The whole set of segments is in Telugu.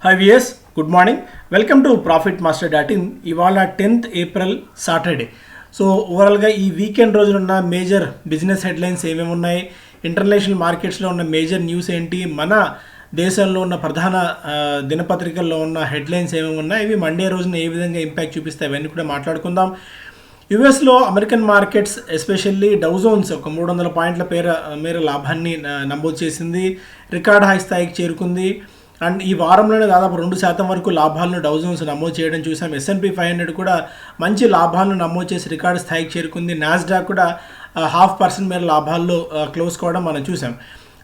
Hi viewers, good morning. Welcome to profit master dot in. ఇవాళ 10th ఏప్రిల్ సాటర్డే. సో ఓవరాల్గా ఈ వీకెండ్ రోజున ఉన్న మేజర్ బిజినెస్ హెడ్లైన్స్ ఏమేమి ఉన్నాయి, ఇంటర్నేషనల్ మార్కెట్స్లో ఉన్న మేజర్ న్యూస్ ఏంటి, మన దేశంలో ఉన్న ప్రధాన దినపత్రికల్లో ఉన్న హెడ్లైన్స్ ఏమేమి ఉన్నాయి, ఇవి మండే రోజున ఏ విధంగా ఇంపాక్ట్ చూపిస్తాయి, అవన్నీ కూడా మాట్లాడుకుందాం. యుఎస్లో అమెరికన్ మార్కెట్స్ ఎస్పెషల్లీ డౌజోన్స్ ఒక 300 పాయింట్ల మేర లాభాన్ని నమోదు చేసింది, రికార్డ్ హై స్థాయికి చేరుకుంది. అండ్ ఈ వారంలోనే దాదాపు 2% వరకు లాభాలను డౌజోన్స్ నమోదు చేయడం చూసాం. S&P 500 కూడా మంచి లాభాలను నమోదు చేసి రికార్డు స్థాయికి చేరుకుంది. నాస్డాక్ కూడా 0.5% మేర లాభాల్లో క్లోజ్ కావడం మనం చూసాం.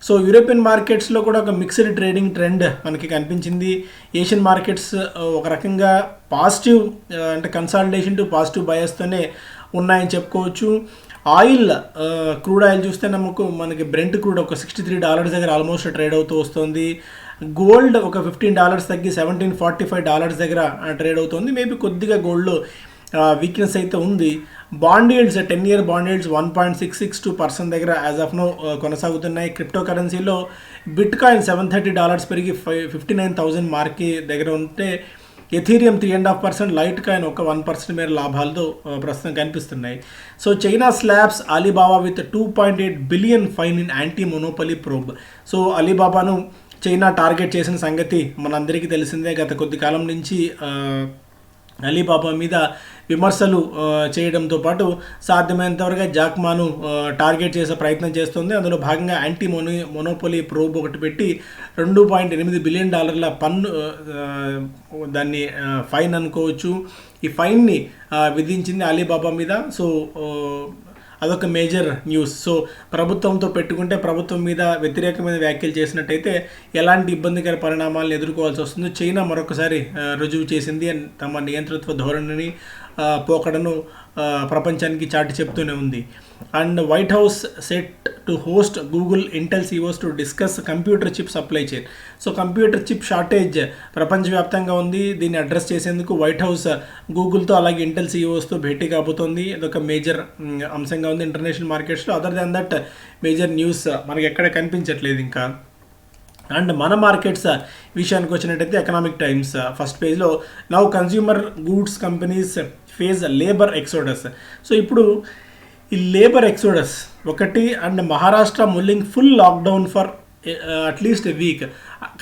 సో యూరోపియన్ మార్కెట్స్లో కూడా ఒక మిక్స్డ్ ట్రేడింగ్ ట్రెండ్ మనకి కనిపించింది. ఏషియన్ మార్కెట్స్ ఒక రకంగా పాజిటివ్ అంటే కన్సాలిడేషన్ టు పాజిటివ్ బయస్తోనే ఉన్నాయని చెప్పుకోవచ్చు. ఆయిల్, క్రూడ్ ఆయిల్ చూస్తే మనకి బ్రెంట్ క్రూడ్ ఒక $63 దగ్గర ఆల్మోస్ట్ ట్రేడ్ అవుతూ వస్తుంది. గోల్డ్ ఒక $15 తగ్గి $1745 దగ్గర ట్రేడ్ అవుతుంది. మేబీ కొద్దిగా గోల్డ్లో వీక్నెస్ అయితే ఉంది. Bond yields 10-year bond yields 1.662% దగ్గర యాజ్ ఆఫ్ నో కొనసాగుతున్నాయి. క్రిప్టో కరెన్సీలో బిట్ కాయిన్ $730 పెరిగి 59,000 మార్కి దగ్గర ఉంటే, ఎథీరియం 3.5%, లైట్ కాయిన్ ఒక 1% మేర లాభాలతో ప్రస్తుతం కనిపిస్తున్నాయి. So China slaps Alibaba with $2.8 billion fine in anti monopoly probe. So అలీబాబాను చైనా టార్గెట్ చేసిన సంగతి మనందరికీ తెలిసిందే. గత కొద్ది కాలం నుంచి అలీబాబా మీద విమర్శలు చేయడంతో పాటు సాధ్యమైనంతవరకు జాక్మాను టార్గెట్ చేసే ప్రయత్నం చేస్తుంది. అందులో భాగంగా యాంటీ మొనోపొలీ ప్రోబ్ ఒకటి పెట్టి $2.8 బిలియన్ పన్ను దాన్ని ఫైన్ అనుకోవచ్చు. ఈ ఫైన్ని విధించింది అలీబాబా మీద. సో అదొక మేజర్ న్యూస్. సో ప్రభుత్వంతో పెట్టుకుంటే ప్రభుత్వం మీద వ్యతిరేకమైన వ్యాఖ్యలు చేసినట్టయితే ఎలాంటి ఇబ్బందికర పరిణామాలను ఎదుర్కోవాల్సి వస్తుందో చైనా మరొకసారి రుజువు చేసింది. తమ నియంతృత్వ ధోరణిని, పోకడను ప్రపంచానికి చాటి చెప్తూనే ఉంది. And white house set to host Google Intel CEOs to discuss computer chip supply chain. So computer chip shortage ప్రపంచవ్యాప్తంగా ఉంది. దీన్ని అడ్రస్ చేసేందుకు వైట్ హౌస్ గూగుల్తో అలాగే ఇంటెల్ CEOsతో భేటీ కాబోతోంది. ఇదొక మేజర్ అంశంగా ఉంది ఇంటర్నేషనల్ మార్కెట్స్లో. Other than that major news మనకి ఎక్కడ కనిపించట్లేదు ఇంకా. అండ్ మన మార్కెట్స్ విషయానికి వచ్చినట్టయితే ఎకనామిక్ టైమ్స్ ఫస్ట్ పేజ్లో now consumer goods companies face labour exodus. So ఇప్పుడు ఈ లేబర్ ఎక్సోడస్ ఒకటి, and Maharashtra mulling full lockdown for at least a week.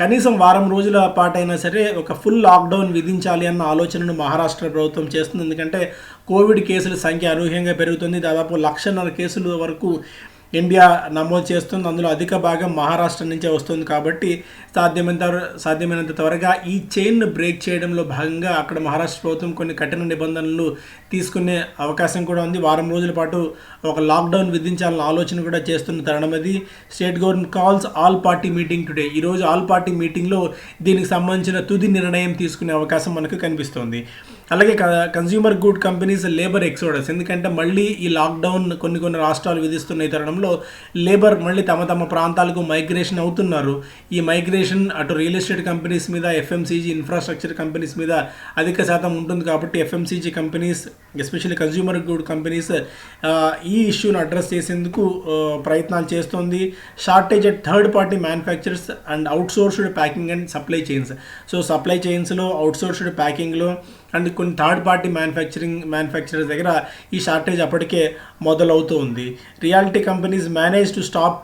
కనీసం వారం రోజుల పాటైనా సరే ఒక ఫుల్ లాక్డౌన్ విధించాలి అన్న ఆలోచనను మహారాష్ట్ర ప్రభుత్వం చేస్తుంది. ఎందుకంటే కోవిడ్ కేసుల సంఖ్య అనూహ్యంగా పెరుగుతుంది. దాదాపు 1,50,000 కేసుల వరకు ఇండియా నమోదు చేస్తుంది. అందులో అధిక భాగం మహారాష్ట్ర నుంచే వస్తుంది. కాబట్టి సాధ్యమైనంత త్వరగా ఈ చైన్ను బ్రేక్ చేయడంలో భాగంగా అక్కడ మహారాష్ట్ర ప్రభుత్వం కొన్ని కఠిన నిబంధనలు తీసుకునే అవకాశం కూడా ఉంది. వారం రోజుల పాటు ఒక లాక్డౌన్ విధించాలన్న ఆలోచన కూడా చేస్తున్న తరుణం అది. State government calls all party meeting today. ఈరోజు ఆల్ పార్టీ మీటింగ్లో దీనికి సంబంధించిన తుది నిర్ణయం తీసుకునే అవకాశం మనకు కనిపిస్తోంది. అలాగే consumer good companies labour exodus. ఎందుకంటే మళ్ళీ ఈ లాక్డౌన్ కొన్ని రాష్ట్రాలు విధిస్తున్న ఈ తరుణంలో లేబర్ మళ్ళీ తమ ప్రాంతాలకు మైగ్రేషన్ అవుతున్నారు. ఈ మైగ్రేషన్ అటు రియల్ ఎస్టేట్ కంపెనీస్ మీద, FMCG ఇన్ఫ్రాస్ట్రక్చర్ కంపెనీస్ మీద అధిక శాతం ఉంటుంది. కాబట్టి FMCG companies, especially consumer good companies ఈ ఇష్యూను అడ్రస్ చేసేందుకు ప్రయత్నాలు చేస్తోంది. Shortage at third party manufacturers and outsourced packing and supply chains. So supply చైన్స్లో, అవుట్సోర్స్డ్ ప్యాకింగ్లో అండ్ కొన్ని థర్డ్ పార్టీ మ్యానుఫ్యాక్చరర్స్ దగ్గర ఈ షార్టేజ్ అప్పటికే మొదలవుతూ ఉంది. Reality companies manage to stop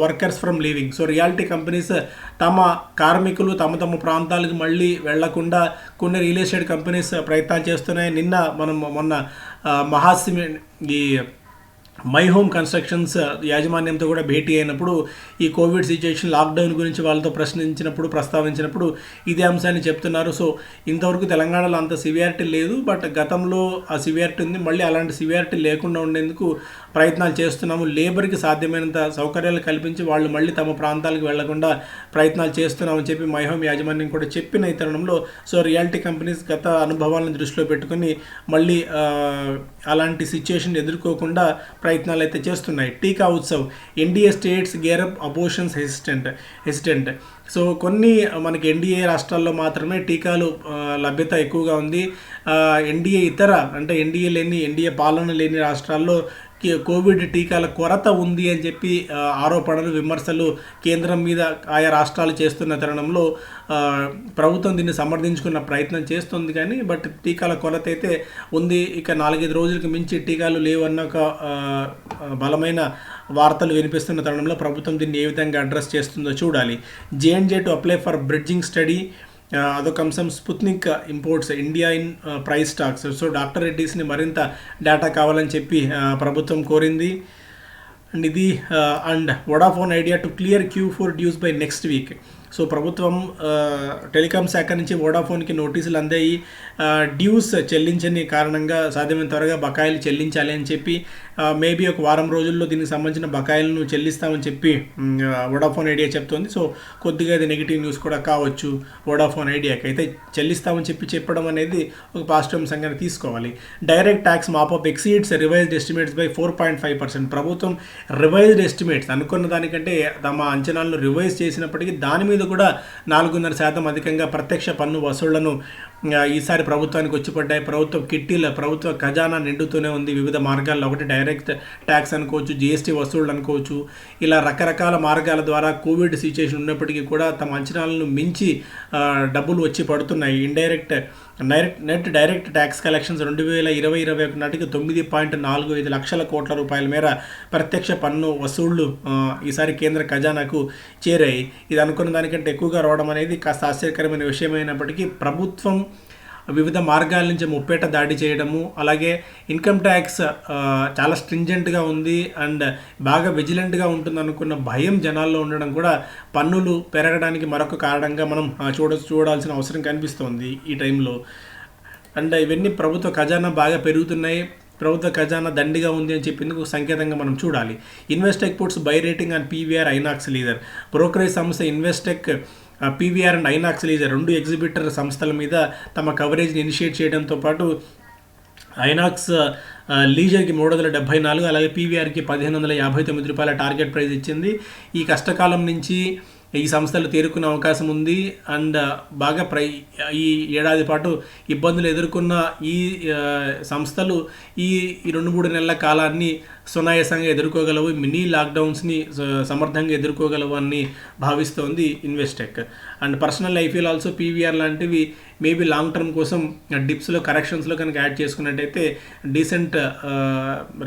workers from leaving. So reality companies తమ కార్మికులు తమ ప్రాంతాలకు మళ్ళీ వెళ్లకుండా కొన్ని రియల్ ఎస్టేట్ కంపెనీస్ ప్రయత్నాలు చేస్తున్నాయి. మొన్న మహాసిమెంట్ ఈ మై హోమ్ కన్స్ట్రక్షన్స్ యాజమాన్యంతో కూడా భేటీ అయినప్పుడు ఈ కోవిడ్ సిచ్యుయేషన్, లాక్డౌన్ గురించి వాళ్ళతో ప్రస్తావించినప్పుడు ఇదే అంశాన్ని చెప్తున్నారు. సో ఇంతవరకు తెలంగాణలో అంత సివియారిటీ లేదు, బట్ గతంలో ఆ సివియారిటీ ఉంది. మళ్ళీ అలాంటి సివియారిటీ లేకుండా ఉండేందుకు ప్రయత్నాలు చేస్తున్నాము. లేబర్కి సాధ్యమైనంత సౌకర్యాలు కల్పించి వాళ్ళు మళ్ళీ తమ ప్రాంతాలకు వెళ్లకుండా ప్రయత్నాలు చేస్తున్నామని చెప్పి మై హోమ్ యాజమాన్యం కూడా చెప్పిన ఈ తరుణంలో సో రియాలిటీ కంపెనీస్ గత అనుభవాలను దృష్టిలో పెట్టుకుని మళ్ళీ అలాంటి సిచ్యుయేషన్ ఎదుర్కోకుండా ప్రయత్నాలు అయితే చేస్తున్నాయి. టీకా Utsav, NDA states gear up abortions hesitant. So కొన్ని మనకి ఎన్డీఏ రాష్ట్రాల్లో మాత్రమే టీకాలు లభ్యత ఎక్కువగా ఉంది. ఎన్డీఏ పాలన లేని రాష్ట్రాల్లో కోవిడ్ టీకాల కొరత ఉంది అని చెప్పి ఆరోపణలు, విమర్శలు కేంద్రం మీద ఆయా రాష్ట్రాలు చేస్తున్న తరుణంలో ప్రభుత్వం దీన్ని సమర్థించుకున్న ప్రయత్నం చేస్తుంది. కానీ బట్ టీకాల కొరత అయితే ఉంది. ఇక 4-5 రోజులకు మించి టీకాలు లేవన్న ఒక బలమైన వార్తలు వినిపిస్తున్న తరుణంలో ప్రభుత్వం దీన్ని ఏ విధంగా అడ్రస్ చేస్తుందో చూడాలి. J&J to apply for bridging study, అదొక అంశం. Sputnik imports India in price stocks. So doctor రెడ్డీస్ని మరింత డేటా కావాలని చెప్పి ప్రభుత్వం కోరింది. అండ్ ఇది and Vodafone Idea to clear Q4 dues by next week. So ప్రభుత్వం టెలికాం శాఖ నుంచి వోడాఫోన్కి నోటీసులు అందాయి. డ్యూస్ చెల్లించని కారణంగా సాధ్యమైన త్వరగా బకాయిలు చెల్లించాలి అని చెప్పి మేబీ ఒక వారం రోజుల్లో దీనికి సంబంధించిన బకాయిలను చెల్లిస్తామని చెప్పి వోడాఫోన్ ఐడియా చెప్తోంది. సో కొద్దిగా ఇది నెగిటివ్ న్యూస్ కూడా కావచ్చు వోడాఫోన్ ఐడియాకి. అయితే చెల్లిస్తామని చెప్పడం అనేది ఒక పాజిటివ్ అంశంగా తీసుకోవాలి. Direct tax mop up exceeds revised estimates by 4.5%. ప్రభుత్వం రివైజ్డ్ ఎస్టిమేట్స్ అనుకున్న దానికంటే తమ అంచనాలను రివైజ్ చేసినప్పటికీ దాని మీద కూడా 4.5% అధికంగా ప్రత్యక్ష పన్ను వసూళ్లను ఈసారి ప్రభుత్వానికి వచ్చి పడ్డాయి. ప్రభుత్వ కిట్టీల ప్రభుత్వ ఖజానా నిండుతూనే ఉంది వివిధ మార్గాల్లో. ఒకటి డైరెక్ట్ ట్యాక్స్ అనుకోవచ్చు, GST వసూళ్లు అనుకోవచ్చు. ఇలా రకరకాల మార్గాల ద్వారా కోవిడ్ సిచ్యుయేషన్ ఉన్నప్పటికీ కూడా తమ అంచనాలను మించి డబ్బులు వచ్చి పడుతున్నాయి. నెట్ డైరెక్ట్ ట్యాక్స్ కలెక్షన్స్ 2020-21 నాటికి 9.45 లక్షల కోట్ల రూపాయల మేర ప్రత్యక్ష పన్ను వసూళ్లు ఈసారి కేంద్ర ఖజానాకు చేరాయి. ఇది అనుకున్న దానికంటే ఎక్కువగా రావడం అనేది కాస్త ఆశ్చర్యకరమైన విషయమైనప్పటికీ ప్రభుత్వం వివిధ మార్గాల నుంచి ముప్పేట దాడి చేయడము, అలాగే ఇన్కమ్ ట్యాక్స్ చాలా స్ట్రింజెంట్గా ఉంది అండ్ బాగా విజిలెంట్గా ఉంటుంది అనుకున్న భయం జనాల్లో ఉండడం కూడా పన్నులు పెరగడానికి మరొక కారణంగా మనం చూడాల్సిన అవసరం కనిపిస్తోంది ఈ టైంలో. అండ్ ఇవన్నీ ప్రభుత్వ ఖజానా బాగా పెరుగుతున్నాయి, ప్రభుత్వ ఖజానా దండిగా ఉంది అని చెప్పేందుకు సంకేతంగా మనం చూడాలి. Investec puts buy rating and PVR Inox leader. Brokerage సంస్థ Investec PVR and Inox Leisure 2 exhibitor సంస్థల మీద తమ కవరేజ్ని ఇనిషియేట్ చేయడంతో పాటు ఐనాక్స్ లీజర్కి 374, అలాగే PVRకి 1559 రూపాయల టార్గెట్ ప్రైస్ ఇచ్చింది. ఈ కష్టకాలం నుంచి ఈ సంస్థలు తేరుకునే అవకాశం ఉంది అండ్ బాగా ఈ ఏడాది పాటు ఇబ్బందులు ఎదుర్కొన్న ఈ సంస్థలు ఈ 2-3 నెలల కాలాన్ని సునాయాసంగా ఎదుర్కోగలవు, మినీ లాక్డౌన్స్ని సమర్థంగా ఎదుర్కోగలవు అని భావిస్తోంది ఇన్వెస్టెక్. అండ్ పర్సనల్ ఐఫీల్ ఆల్సో PVR లాంటివి మేబీ లాంగ్ టర్మ్ కోసం డిప్స్లో కరెక్షన్స్లో కనుక యాడ్ చేసుకున్నట్టయితే డీసెంట్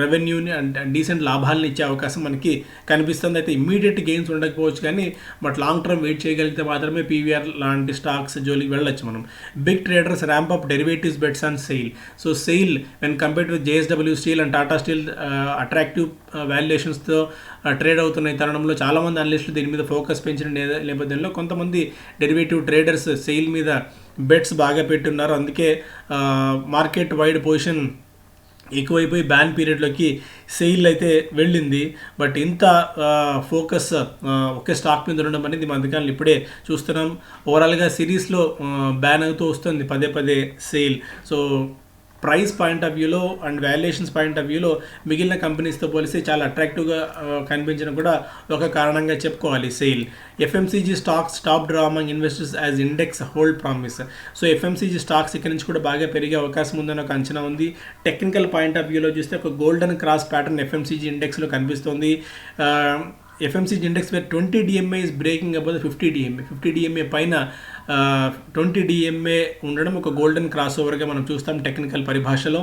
రెవెన్యూని అండ్ డీసెంట్ లాభాలను ఇచ్చే అవకాశం మనకి కనిపిస్తుంది. అయితే ఇమ్మీడియట్ గెయిన్స్ ఉండకపోవచ్చు కానీ బట్ లాంగ్ టర్మ్ వెయిట్ చేయగలిగితే మాత్రమే PVR లాంటి స్టాక్స్ జోలికి వెళ్ళొచ్చు మనం. Big traders ramp up derivatives bets on SAIL. So SAIL when compared with JSW Steel and Tata Steel attractive వాల్యుయేషన్స్తో ట్రేడ్ అవుతున్న తరుణంలో చాలామంది అనలిస్టులు దీని మీద ఫోకస్ పెంచిన నేపథ్యంలో కొంతమంది డెరివేటివ్ ట్రేడర్స్ సెయిల్ మీద బెట్స్ బాగా పెట్టున్నారు. అందుకే మార్కెట్ వైడ్ పొజిషన్ ఎక్కువైపోయి బ్యాన్ పీరియడ్లోకి సెయిల్ అయితే వెళ్ళింది. బట్ ఇంత ఫోకస్ ఒకే స్టాక్ మీద ఉండడం అనేది మన అధికారులు ఇప్పుడే చూస్తున్నాం. ఓవరాల్గా సిరీస్లో బ్యాన్ అవుతూ వస్తుంది పదే SAIL. So price point of వ్యూలో అండ్ వాల్యుయేషన్స్ పాయింట్ ఆఫ్ వ్యూలో మిగిలిన కంపెనీస్తో పోలిస్తే చాలా అట్రాక్టివ్గా కనిపించడం కూడా ఒక కారణంగా చెప్పుకోవాలి SAIL. FMCG stocks top draw among investors as index hold promise. So FMCG stocks ఇక్కడ నుంచి కూడా బాగా పెరిగే అవకాశం ఉందని ఒక అంచనా ఉంది. టెక్నికల్ పాయింట్ ఆఫ్ వ్యూలో చూస్తే ఒక గోల్డెన్ క్రాస్ ప్యాటర్న్ FMCG ఇండెక్స్లో కనిపిస్తుంది. FMCG index where 20 DMA is breaking above the 50 DMA. 50 DMA పైన 20 DMA ఉండడం ఒక గోల్డెన్ క్రాస్ ఓవర్గా మనం చూస్తాం టెక్నికల్ పరిభాషలో.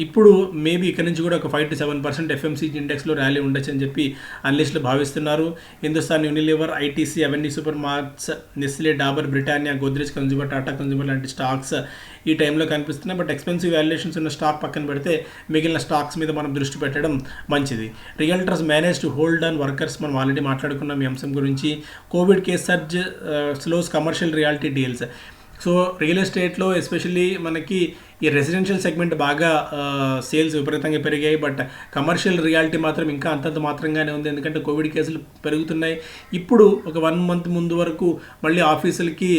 ఇప్పుడు మేబీ ఇక్కడ నుంచి కూడా ఒక 5-7% FMCG ఇండెక్స్లో ర్యాలీ ఉండొచ్చు అని చెప్పి అనలిస్టులు భావిస్తున్నారు. Hindustan Unilever, ITC, avenue super marts, Nestle, Dabur, Britannia, Godrej consumer, Tata consumer లాంటి స్టాక్స్ ఈ టైంలో కనిపిస్తున్నాయి. బట్ ఎక్స్పెన్సివ్ వాల్యుయేషన్స్ ఉన్న స్టాక్ పక్కన పెడితే మిగిలిన స్టాక్స్ మీద మనం దృష్టి పెట్టడం మంచిది. Realtors manage to hold on workers, మనం ఆల్రెడీ మాట్లాడుకున్నాం ఈ అంశం గురించి. Covid case surge slows commercial reality deals. So real ఎస్టేట్లో ఎస్పెషల్లీ మనకి ఈ రెసిడెన్షియల్ సెగ్మెంట్ బాగా సేల్స్ విపరీతంగా పెరిగాయి. బట్ కమర్షియల్ రియాలిటీ మాత్రం ఇంకా అంతంత మాత్రంగానే ఉంది, ఎందుకంటే కోవిడ్ కేసులు పెరుగుతున్నాయి. ఇప్పుడు ఒక 1 month ముందు వరకు మళ్ళీ ఆఫీసులకి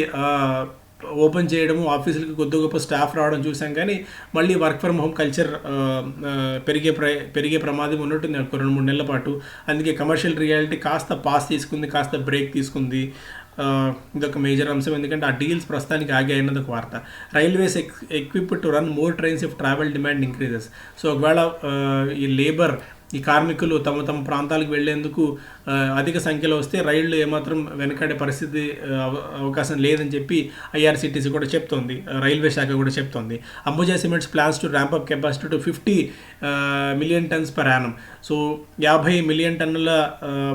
ఓపెన్ చేయడము, ఆఫీసులకి కొద్ది గొప్ప స్టాఫ్ రావడం చూసాం. కానీ మళ్ళీ వర్క్ ఫ్రమ్ హోమ్ కల్చర్ పెరిగే ప్రమాదం ఉన్నట్టుంది 2-3 నెలల పాటు. అందుకే కమర్షియల్ రియాలిటీ కాస్త పాస్ తీసుకుంది, కాస్త బ్రేక్ తీసుకుంది. ఇదొక మేజర్ అంశం, ఎందుకంటే ఆ డీల్స్ ప్రస్తుతానికి ఆగాయన్నది ఒక వార్త. Railways equipped to run more trains if travel demand increases. So ఒకవేళ ఈ కార్మికులు తమ తమ ప్రాంతాలకు వెళ్లేందుకు అధిక సంఖ్యలో వస్తే రైళ్లు ఏమాత్రం వెనకడే పరిస్థితి అవకాశం లేదని చెప్పి ఐఆర్సిటీసీ కూడా చెప్తోంది, రైల్వే శాఖ కూడా చెప్తోంది. Ambuja cements plans to ramp up capacity to 50 million tons per annum. So 50 million టన్నుల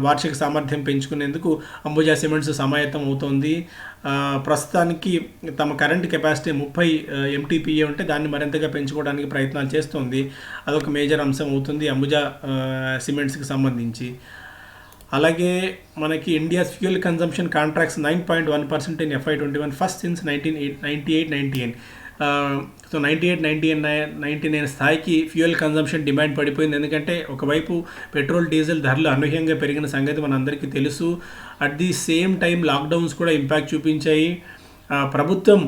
వార్షిక సామర్థ్యం పెంచుకునేందుకు అంబుజా సిమెంట్స్ సమాయత్తం అవుతోంది. ప్రస్తుతానికి తమ కరెంట్ కెపాసిటీ 30 MTPA ఉంటే దాన్ని మరింతగా పెంచుకోవడానికి ప్రయత్నాలు చేస్తోంది. అదొక మేజర్ అంశం అవుతుంది అంబుజా సిమెంట్స్కి సంబంధించి. అలాగే మనకి India's fuel consumption contracts 9.1% in FY21 first since 1998-99. So 98-99 స్థాయికి ఫ్యూయల్ కన్జంప్షన్ డిమాండ్ పడిపోయింది. ఎందుకంటే ఒకవైపు పెట్రోల్ డీజిల్ ధరలు అనూహ్యంగా పెరిగిన సంగతి మనందరికీ తెలుసు. At the same time lockdowns కూడా ఇంపాక్ట్ చూపించాయి. ప్రభుత్వం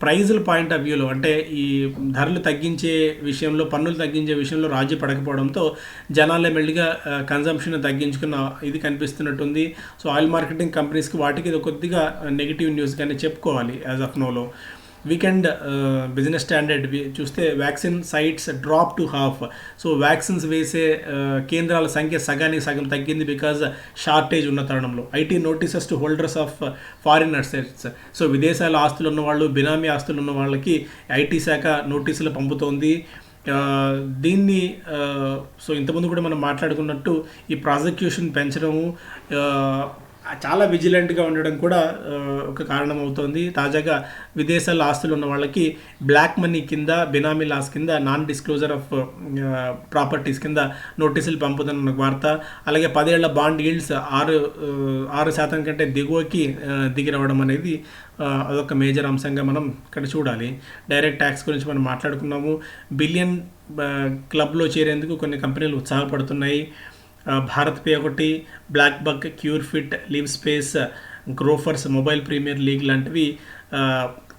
ప్రైజుల పాయింట్ ఆఫ్ వ్యూలో, అంటే ఈ ధరలు తగ్గించే విషయంలో, పన్నులు తగ్గించే విషయంలో రాజీ పడకపోవడంతో జనాలే మెల్లిగా కన్జంప్షన్ తగ్గించుకున్న ఇది కనిపిస్తున్నట్టుంది. సో ఆయిల్ మార్కెటింగ్ కంపెనీస్కి వాటికి ఇది కొద్దిగా నెగిటివ్ న్యూస్ కానీ చెప్పుకోవాలి యాజ్ ఆఫ్ నోలో. వీకెండ్ బిజినెస్ స్టాండర్డ్ చూస్తే vaccine sites drop to half. So vaccines వేసే కేంద్రాల సంఖ్య సగానికి సగం తగ్గింది బికాజ్ షార్టేజ్ ఉన్న తరుణంలో. IT notices to holders of foreign assets. So విదేశాల ఆస్తులు ఉన్న వాళ్ళు, బినామీ ఆస్తులు ఉన్న వాళ్ళకి ఐటీ శాఖ నోటీసులు పంపుతోంది. దీన్ని సో ఇంతకుముందు కూడా మనం మాట్లాడుకున్నట్టు ఈ ప్రాసిక్యూషన్ పెంచడము, చాలా విజిలెంట్గా ఉండడం కూడా ఒక కారణం అవుతోంది. తాజాగా విదేశాల్లో ఆస్తులు ఉన్న వాళ్ళకి బ్లాక్ మనీ కింద, బినామీ లాస్ కింద, నాన్ డిస్క్లోజర్ ఆఫ్ ప్రాపర్టీస్ కింద నోటీసులు పంపుతున్న వార్త. అలాగే 10 ఏళ్ల బాండ్ ఈల్డ్స్ 6% కంటే దిగువకి దిగి రావడం అనేది అదొక మేజర్ అంశంగా మనం ఇక్కడ చూడాలి. డైరెక్ట్ ట్యాక్స్ గురించి మనం మాట్లాడుకున్నాము. బిలియన్ క్లబ్లో చేరేందుకు కొన్ని కంపెనీలు ఉత్సాహపడుతున్నాయి. భారత్ పే ఒకటి, BlackBuck, CureFit, Livspace, Grofers, Mobile Premier League లాంటివి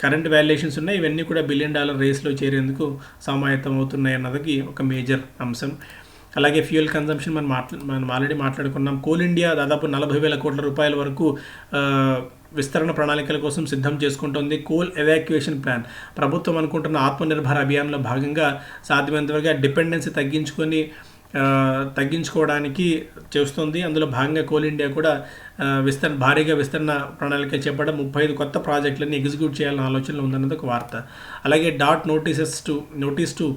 కరెంట్ వాల్యుయేషన్స్ ఉన్నాయి. ఇవన్నీ కూడా $1 బిలియన్ రేస్లో చేరేందుకు సమాయత్తం అవుతున్నాయి అన్నది ఒక మేజర్ అంశం. అలాగే ఫ్యూయల్ కన్జంప్షన్ మనం ఆల్రెడీ మాట్లాడుకున్నాం. కోల్ ఇండియా దాదాపు 40,000 కోట్ల రూపాయల వరకు విస్తరణ ప్రణాళికల కోసం సిద్ధం చేసుకుంటుంది. Coal evacuation plan. ప్రభుత్వం అనుకుంటున్న ఆత్మనిర్భర్ అభియాన్లో భాగంగా సాధ్యమైనంతవరకు డిపెండెన్సీ తగ్గించుకోవడానికి చేస్తుంది. అందులో భాగంగా కోల్ ఇండియా కూడా భారీగా విస్తరణ ప్రణాళిక చేపట్టడం, 35 కొత్త ప్రాజెక్టులను ఎగ్జిక్యూట్ చేయాలన్న ఆలోచనలో ఉందన్నది ఒక వార్త. అలాగే notice to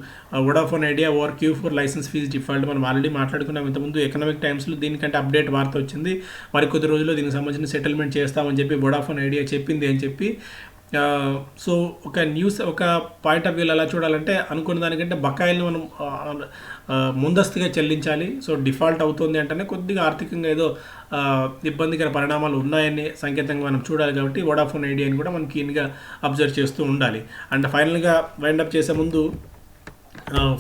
Vodafone Idea over Q4 licence fee default. మనం ఆల్రెడీ మాట్లాడుకున్నాం ఇంతకుముందు. ఎకనామిక్ టైమ్స్లో దీనికంటే అప్డేట్ వార్త వచ్చింది. మరి కొద్ది రోజుల్లో దీనికి సంబంధించిన సెటిల్మెంట్ చేస్తామని చెప్పి వొడాఫోన్ ఐడియా చెప్పింది అని చెప్పి. సో ఒక పాయింట్ ఆఫ్ వ్యూలో ఎలా చూడాలంటే, అనుకున్న దానికంటే బకాయిలను మనం ముందస్తుగా చెల్లించాలి. సో డిఫాల్ట్ అవుతుంది అంటేనే కొద్దిగా ఆర్థికంగా ఏదో ఇబ్బందికర పరిణామాలు ఉన్నాయని సంకేతంగా మనం చూడాలి. కాబట్టి వొడాఫోన్ ఐడియాని కూడా మనం కీన్గా అబ్జర్వ్ చేస్తూ ఉండాలి. అండ్ ఫైనల్గా వైండప్ చేసే ముందు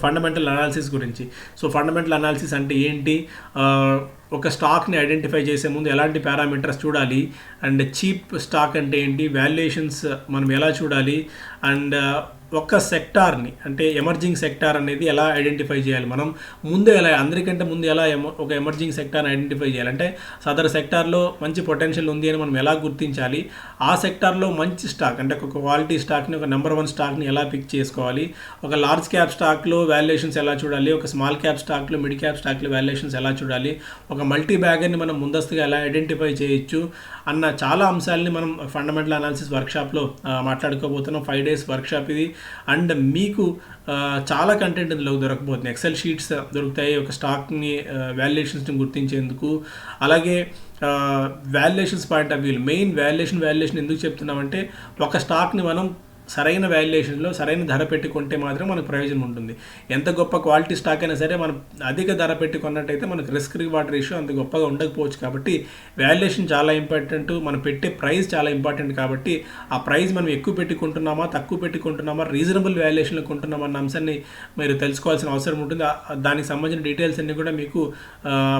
ఫండమెంటల్ అనాలిసిస్ గురించి. సో ఫండమెంటల్ అనాలిసిస్ అంటే ఏంటి, ఒక స్టాక్ని ఐడెంటిఫై చేసే ముందు ఎలాంటి పారామీటర్స్ చూడాలి, అండ్ చీప్ స్టాక్ అంటే ఏంటి, వాల్యుయేషన్స్ మనం ఎలా చూడాలి, అండ్ ఒక సెక్టార్ని అంటే ఎమర్జింగ్ సెక్టార్ అనేది ఎలా ఐడెంటిఫై చేయాలి, మనం అందరికంటే ముందు ఎలా ఒక ఎమర్జింగ్ సెక్టార్ని ఐడెంటిఫై చేయాలంటే సదర్ సెక్టార్లో మంచి పొటెన్షియల్ ఉంది అని మనం ఎలా గుర్తించాలి, ఆ సెక్టార్లో మంచి స్టాక్ అంటే ఒక క్వాలిటీ స్టాక్ని, ఒక నెంబర్ 1 స్టాక్ని ఎలా పిక్ చేసుకోవాలి, ఒక లార్జ్ క్యాప్ స్టాక్లో వాల్యుయేషన్స్ ఎలా చూడాలి, ఒక స్మాల్ క్యాప్ స్టాక్లో, మిడ్ క్యాప్ స్టాక్లో వాల్యుయేషన్స్ ఎలా చూడాలి, ఒక మల్టీ బ్యాగర్ని మనం ముందస్తుగా ఎలా ఐడెంటిఫై చేయొచ్చు అన్న చాలా అంశాలని మనం ఫండమెంటల్ అనాలిసిస్ వర్క్షాప్లో మాట్లాడుకోబోతున్నాం. 5 days వర్క్షాప్ ఇది. అండ్ మీకు చాలా కంటెంట్ ఇందులో దొరకబోతుంది. ఎక్సెల్ షీట్స్ దొరుకుతాయి ఒక స్టాక్ని వాల్యుయేషన్స్ని గుర్తించేందుకు. అలాగే valuations point of view, main valuation ఎందుకు చెప్తున్నామంటే, ఒక స్టాక్ని మనం సరైన వాల్యుయేషన్లో సరైన ధర పెట్టి కొంటే మాత్రం మనకు ప్రయోజనం ఉంటుంది. ఎంత గొప్ప క్వాలిటీ స్టాక్ అయినా సరే మనం అధిక ధర పెట్టి కొన్నట్టయితే మనకు రిస్క్ రివార్డ్ రేషియో అంత గొప్పగా ఉండకపోవచ్చు. కాబట్టి వాల్యుయేషన్ చాలా ఇంపార్టెంట్, మనం పెట్టే ప్రైస్ చాలా ఇంపార్టెంట్. కాబట్టి ఆ ప్రైస్ మనం ఎక్కువ పెట్టుకుంటున్నామా, తక్కువ పెట్టుకుంటున్నామా, రీజనబుల్ వాల్యుయేషన్లో కొంటున్నామా అన్న అంశాన్ని మీరు తెలుసుకోవాల్సిన అవసరం ఉంటుంది. దానికి సంబంధించిన డీటెయిల్స్ అన్నీ కూడా మీకు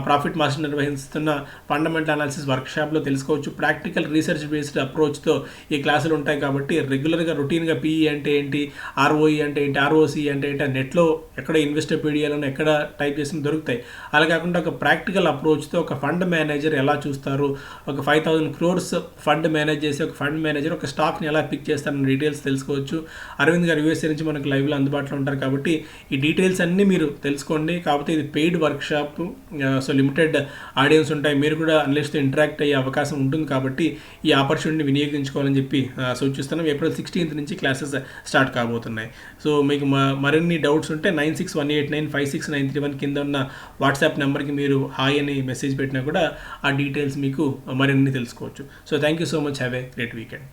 ప్రాఫిట్ మాస్టర్ నిర్వహిస్తున్న ఫండమెంటల్ అనాలిసిస్ వర్క్షాప్లో తెలుసుకోవచ్చు. ప్రాక్టికల్ రీసెర్చ్ బేస్డ్ అప్రోచ్తో ఈ క్లాసులు ఉంటాయి కాబట్టి రెగ్యులర్గా రొటీన్ రొటీన్గా పిఈ అంటే ఏంటి, ఆర్ఓఈ అంటే ఏంటి, ఆర్ఓసి అంటే ఏంటి, నెట్లో ఎక్కడ ఇన్వెస్టోపీడియాలో ఎక్కడ టైప్ చేసిన దొరుకుతాయి. అలా కాకుండా ఒక ప్రాక్టికల్ అప్రోచ్తో ఒక ఫండ్ మేనేజర్ ఎలా చూస్తారు, ఒక 5,000 crores ఫండ్ మేనేజ్ చేసి ఒక ఫండ్ మేనేజర్ ఒక స్టాక్ని ఎలా పిక్ చేస్తారన్న డీటెయిల్స్ తెలుసుకోవచ్చు. అరవింద్ గారు యూఎస్ఏ నుంచి మనకు లైవ్లో అందుబాటులో ఉంటారు కాబట్టి ఈ డీటెయిల్స్ అన్నీ మీరు తెలుసుకోండి. కాకపోతే ఇది paid workshop, so limited audience ఉంటాయి, మీరు కూడా అనలిస్ట్తో ఇంటరాక్ట్ అయ్యే అవకాశం ఉంటుంది కాబట్టి ఈ ఆపర్చునిటీని వినియోగించుకోవాలని చెప్పి సూచిస్తున్నాం. April 16th నుంచి క్లాసెస్ స్టార్ట్ కాబోతున్నాయి. సో మీకు మరిన్ని డౌట్స్ ఉంటే 9618956931 కింద ఉన్న వాట్సాప్ నెంబర్కి మీరు హాయ్ అని మెసేజ్ పెట్టినా కూడా ఆ డీటెయిల్స్ మీకు మరిన్ని తెలుసుకోవచ్చు. So thank you so much, have a great weekend.